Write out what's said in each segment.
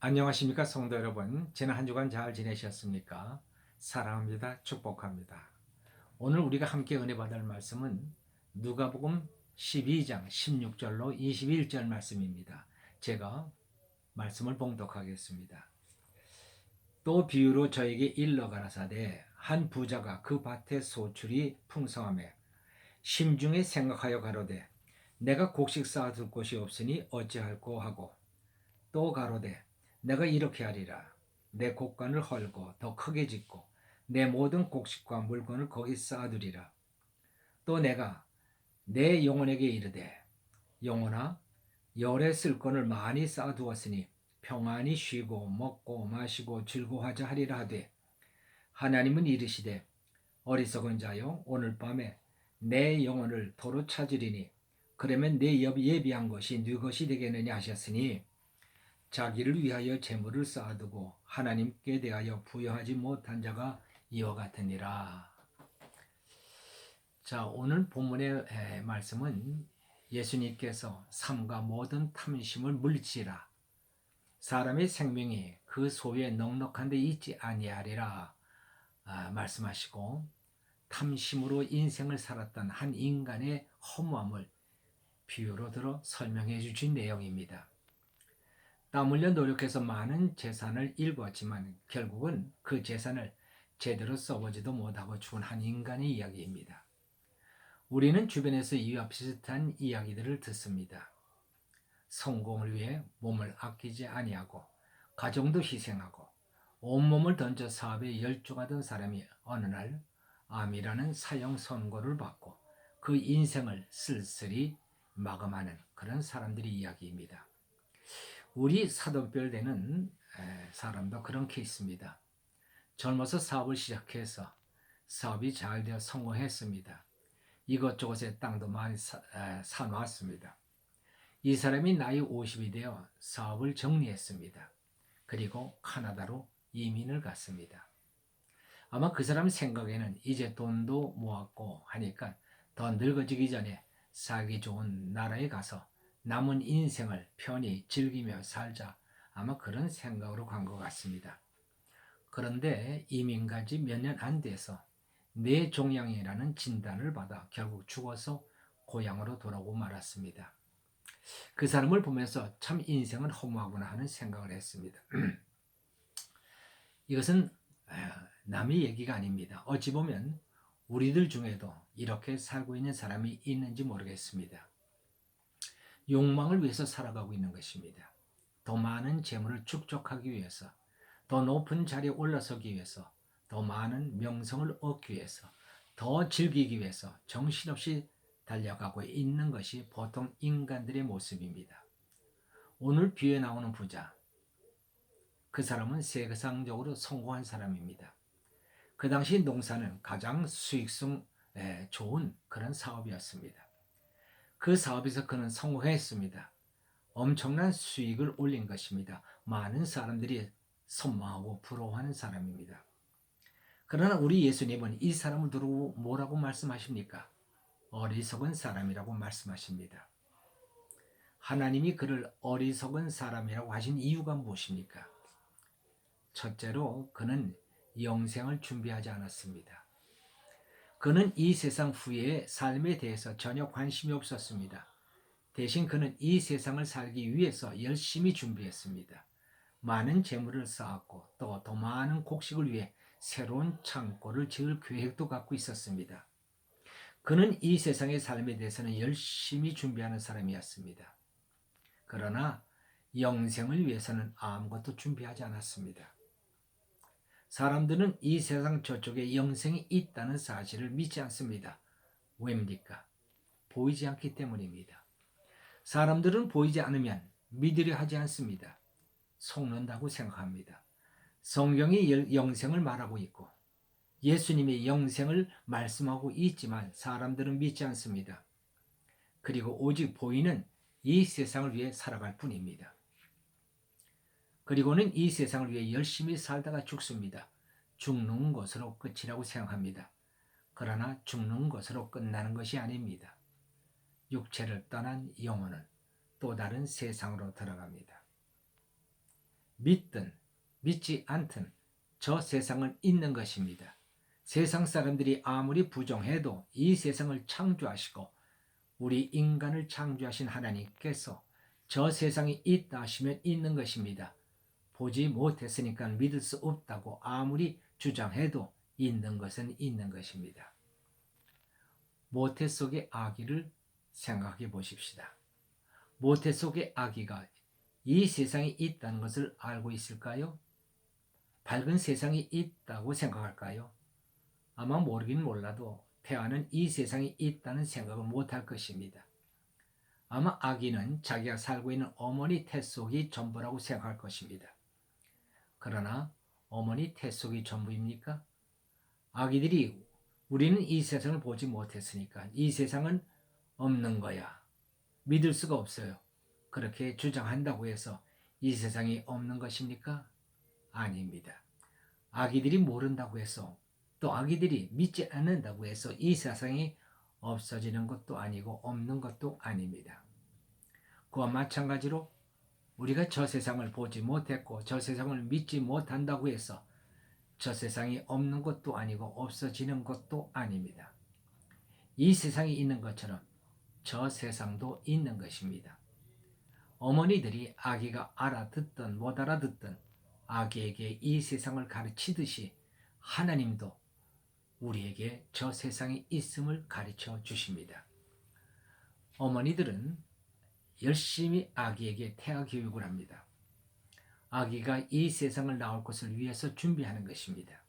안녕하십니까 성도 여러분. 지난 한 주간 잘 지내셨습니까? 사랑합니다. 축복합니다. 오늘 우리가 함께 은혜 받을 말씀은 누가복음 12장 16절로 21절 말씀입니다. 제가 말씀을 봉독하겠습니다. 또 비유로 저에게 일러 가라사대 한 부자가 그 밭의 소출이 풍성하매 심중에 생각하여 가로되 내가 곡식 쌓아둘 곳이 없으니 어찌할꼬 하고 또 가로되 내가 이렇게 하리라. 내 곡간을 헐고 더 크게 짓고 내 모든 곡식과 물건을 거기 쌓아두리라. 또 내가 내 영혼에게 이르되 영혼아 열에 쓸 것을 많이 쌓아두었으니 평안히 쉬고 먹고 마시고 즐거워하자 하리라 하되 하나님은 이르시되 어리석은 자여 오늘 밤에 내 영혼을 도로 찾으리니 그러면 내 예비한 것이 네 것이 되겠느냐 하셨으니 자기를 위하여 재물을 쌓아두고 하나님께 대하여 부여하지 못한 자가 이와 같으니라. 자, 오늘 본문의 말씀은 예수님께서 삼가 모든 탐심을 물리치라. 사람의 생명이 그 소유에 넉넉한 데 있지 아니하리라 말씀하시고 탐심으로 인생을 살았던 한 인간의 허무함을 비유로 들어 설명해 주신 내용입니다. 땀 흘려 노력해서 많은 재산을 일구었지만 결국은 그 재산을 제대로 써보지도 못하고 죽은 한 인간의 이야기입니다. 우리는 주변에서 이와 비슷한 이야기들을 듣습니다. 성공을 위해 몸을 아끼지 아니하고 가정도 희생하고 온몸을 던져 사업에 열중하던 사람이 어느 날 암이라는 사형 선고를 받고 그 인생을 쓸쓸히 마감하는 그런 사람들의 이야기입니다. 우리 사돈별 되는 사람도 그런 케이스입니다. 젊어서 사업을 시작해서 사업이 잘 되어 성공했습니다. 이것저것의 땅도 많이 사놓았습니다. 이 사람이 나이 50이 되어 사업을 정리했습니다. 그리고 카나다로 이민을 갔습니다. 아마 그 사람 생각에는 이제 돈도 모았고 하니까 더 늙어지기 전에 살기 좋은 나라에 가서 남은 인생을 편히 즐기며 살자, 아마 그런 생각으로 간 것 같습니다. 그런데 이민 간 지 몇 년 안 돼서 뇌종양이라는 진단을 받아 결국 죽어서 고향으로 돌아오고 말았습니다. 그 사람을 보면서 참 인생은 허무하구나 하는 생각을 했습니다. 이것은 남의 얘기가 아닙니다. 어찌 보면 우리들 중에도 이렇게 살고 있는 사람이 있는지 모르겠습니다. 욕망을 위해서 살아가고 있는 것입니다. 더 많은 재물을 축적하기 위해서, 더 높은 자리에 올라서기 위해서, 더 많은 명성을 얻기 위해서, 더 즐기기 위해서 정신없이 달려가고 있는 것이 보통 인간들의 모습입니다. 오늘 비유에 나오는 부자, 그 사람은 세상적으로 성공한 사람입니다. 그 당시 농사는 가장 수익성 좋은 그런 사업이었습니다. 그 사업에서 그는 성공했습니다. 엄청난 수익을 올린 것입니다. 많은 사람들이 선망하고 부러워하는 사람입니다. 그러나 우리 예수님은 이 사람을 두고 뭐라고 말씀하십니까? 어리석은 사람이라고 말씀하십니다. 하나님이 그를 어리석은 사람이라고 하신 이유가 무엇입니까? 첫째로 그는 영생을 준비하지 않았습니다. 그는 이 세상 후의 삶에 대해서 전혀 관심이 없었습니다. 대신 그는 이 세상을 살기 위해서 열심히 준비했습니다. 많은 재물을 쌓았고 또 더 많은 곡식을 위해 새로운 창고를 지을 계획도 갖고 있었습니다. 그는 이 세상의 삶에 대해서는 열심히 준비하는 사람이었습니다. 그러나 영생을 위해서는 아무것도 준비하지 않았습니다. 사람들은 이 세상 저쪽에 영생이 있다는 사실을 믿지 않습니다. 왜입니까? 보이지 않기 때문입니다. 사람들은 보이지 않으면 믿으려 하지 않습니다. 속는다고 생각합니다. 성경이 영생을 말하고 있고 예수님이 영생을 말씀하고 있지만 사람들은 믿지 않습니다. 그리고 오직 보이는 이 세상을 위해 살아갈 뿐입니다. 그리고는 이 세상을 위해 열심히 살다가 죽습니다. 죽는 것으로 끝이라고 생각합니다. 그러나 죽는 것으로 끝나는 것이 아닙니다. 육체를 떠난 영혼은 또 다른 세상으로 들어갑니다. 믿든 믿지 않든 저 세상은 있는 것입니다. 세상 사람들이 아무리 부정해도 이 세상을 창조하시고 우리 인간을 창조하신 하나님께서 저 세상이 있다 하시면 있는 것입니다. 보지 못했으니까 믿을 수 없다고 아무리 주장해도 있는 것은 있는 것입니다. 모태 속의 아기를 생각해 보십시다. 모태 속의 아기가 이 세상이 있다는 것을 알고 있을까요? 밝은 세상이 있다고 생각할까요? 아마 모르긴 몰라도 태아는 이 세상이 있다는 생각을 못할 것입니다. 아마 아기는 자기가 살고 있는 어머니 태 속이 전부라고 생각할 것입니다. 그러나 어머니 태 속이 전부입니까? 아기들이 우리는 이 세상을 보지 못했으니까 이 세상은 없는 거야. 믿을 수가 없어요. 그렇게 주장한다고 해서 이 세상이 없는 것입니까? 아닙니다. 아기들이 모른다고 해서 또 아기들이 믿지 않는다고 해서 이 세상이 없어지는 것도 아니고 없는 것도 아닙니다. 그와 마찬가지로 우리가 저 세상을 보지 못했고 저 세상을 믿지 못한다고 해서 저 세상이 없는 것도 아니고 없어지는 것도 아닙니다. 이 세상이 있는 것처럼 저 세상도 있는 것입니다. 어머니들이 아기가 알아듣든 못 알아듣든 아기에게 이 세상을 가르치듯이 하나님도 우리에게 저 세상이 있음을 가르쳐 주십니다. 어머니들은 열심히 아기에게 태아 교육을 합니다. 아기가 이 세상을 나올 것을 위해서 준비하는 것입니다.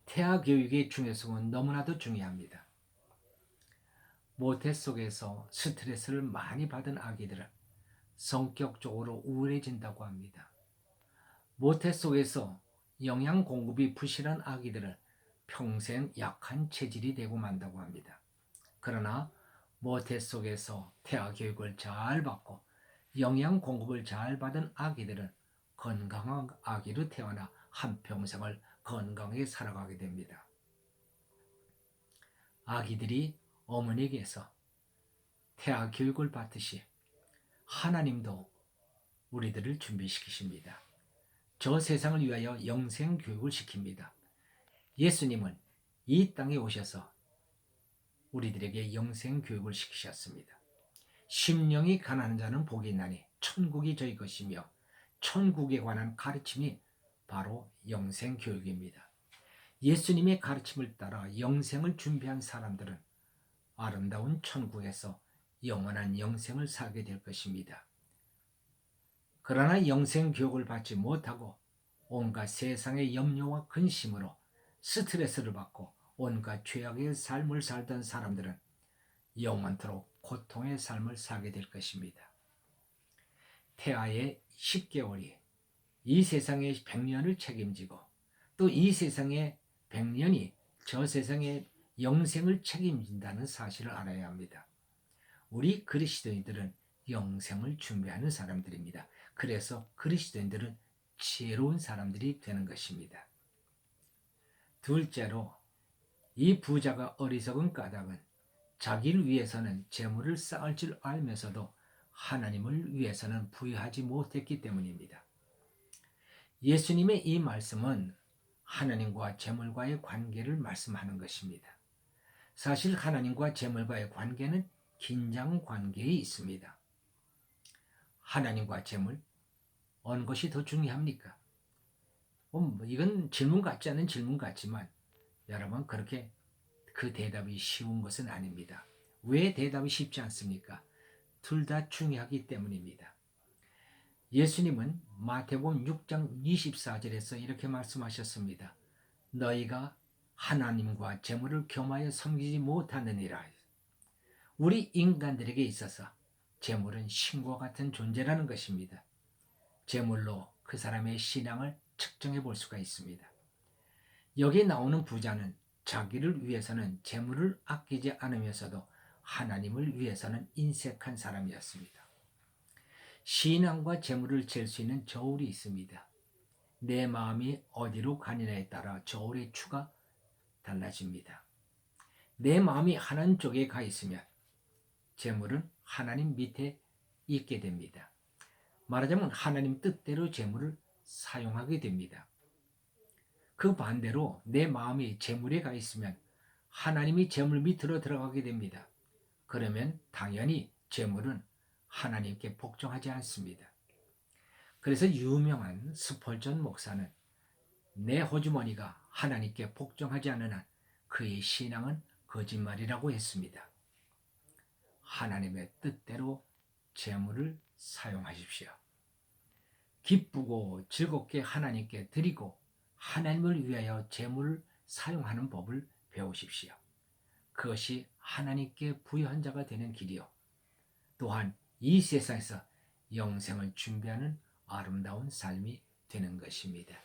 태아 교육의 중요성은 너무나도 중요합니다. 모태 속에서 스트레스를 많이 받은 아기들은 성격적으로 우울해진다고 합니다. 모태 속에서 영양 공급이 부실한 아기들은 평생 약한 체질이 되고 만다고 합니다. 그러나 모태 속에서 태아 교육을 잘 받고 영양 공급을 잘 받은 아기들은 건강한 아기로 태어나 한평생을 건강하게 살아가게 됩니다. 아기들이 어머니에게서 태아 교육을 받듯이 하나님도 우리들을 준비시키십니다. 저 세상을 위하여 영생 교육을 시킵니다. 예수님은 이 땅에 오셔서 우리들에게 영생 교육을 시키셨습니다. 심령이 가난한 자는 복이 있나니 천국이 저희 것이며 천국에 관한 가르침이 바로 영생 교육입니다. 예수님의 가르침을 따라 영생을 준비한 사람들은 아름다운 천국에서 영원한 영생을 살게 될 것입니다. 그러나 영생 교육을 받지 못하고 온갖 세상의 염려와 근심으로 스트레스를 받고 온갖 죄악의 삶을 살던 사람들은 영원토록 고통의 삶을 살게 될 것입니다. 태아의 10개월이 이 세상의 100년을 책임지고 또 이 세상의 100년이 저 세상의 영생을 책임진다는 사실을 알아야 합니다. 우리 그리스도인들은 영생을 준비하는 사람들입니다. 그래서 그리스도인들은 지혜로운 사람들이 되는 것입니다. 둘째로 이 부자가 어리석은 까닭은 자기를 위해서는 재물을 쌓을 줄 알면서도 하나님을 위해서는 부여하지 못했기 때문입니다. 예수님의 이 말씀은 하나님과 재물과의 관계를 말씀하는 것입니다. 사실 하나님과 재물과의 관계는 긴장 관계에 있습니다. 하나님과 재물, 어느 것이 더 중요합니까? 이건 질문 같지 않은 질문 같지만 여러분 그렇게 그 대답이 쉬운 것은 아닙니다. 왜 대답이 쉽지 않습니까? 둘 다 중요하기 때문입니다. 예수님은 마태복음 6장 24절에서 이렇게 말씀하셨습니다. 너희가 하나님과 재물을 겸하여 섬기지 못하느니라. 우리 인간들에게 있어서 재물은 신과 같은 존재라는 것입니다. 재물로 그 사람의 신앙을 측정해 볼 수가 있습니다. 여기 나오는 부자는 자기를 위해서는 재물을 아끼지 않으면서도 하나님을 위해서는 인색한 사람이었습니다. 신앙과 재물을 잴 수 있는 저울이 있습니다. 내 마음이 어디로 가느냐에 따라 저울의 추가 달라집니다. 내 마음이 하나님 쪽에 가 있으면 재물은 하나님 밑에 있게 됩니다. 말하자면 하나님 뜻대로 재물을 사용하게 됩니다. 그 반대로 내 마음이 재물에 가 있으면 하나님이 재물 밑으로 들어가게 됩니다. 그러면 당연히 재물은 하나님께 복종하지 않습니다. 그래서 유명한 스펄전 목사는 내 호주머니가 하나님께 복종하지 않는 한 그의 신앙은 거짓말이라고 했습니다. 하나님의 뜻대로 재물을 사용하십시오. 기쁘고 즐겁게 하나님께 드리고 하나님을 위하여 재물을 사용하는 법을 배우십시오. 그것이 하나님께 부여한 자가 되는 길이요. 또한 이 세상에서 영생을 준비하는 아름다운 삶이 되는 것입니다.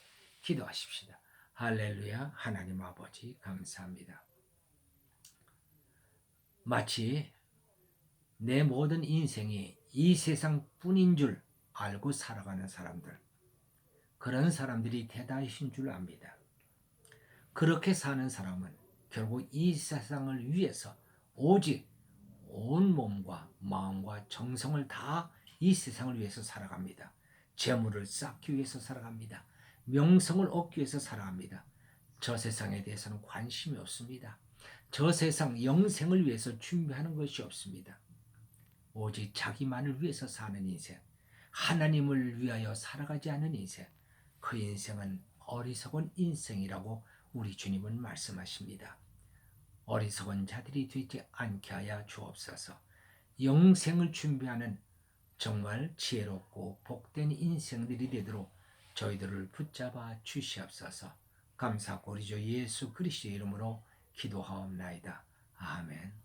기도하십시다. 할렐루야. 하나님 아버지 감사합니다. 마치 내 모든 인생이 이 세상뿐인 줄 알고 살아가는 사람들, 그런 사람들이 대다수인 줄 압니다. 그렇게 사는 사람은 결국 이 세상을 위해서 오직 온 몸과 마음과 정성을 다 이 세상을 위해서 살아갑니다. 재물을 쌓기 위해서 살아갑니다. 명성을 얻기 위해서 살아갑니다. 저 세상에 대해서는 관심이 없습니다. 저 세상 영생을 위해서 준비하는 것이 없습니다. 오직 자기만을 위해서 사는 인생, 하나님을 위하여 살아가지 않는 인생, 그 인생은 어리석은 인생이라고 우리 주님은 말씀하십니다. 어리석은 자들이 되지 않게 하여 주옵소서. 영생을 준비하는 정말 지혜롭고 복된 인생들이 되도록 저희들을 붙잡아 주시옵소서. 감사하고 우리 주 예수 그리스도의 이름으로 기도하옵나이다. 아멘.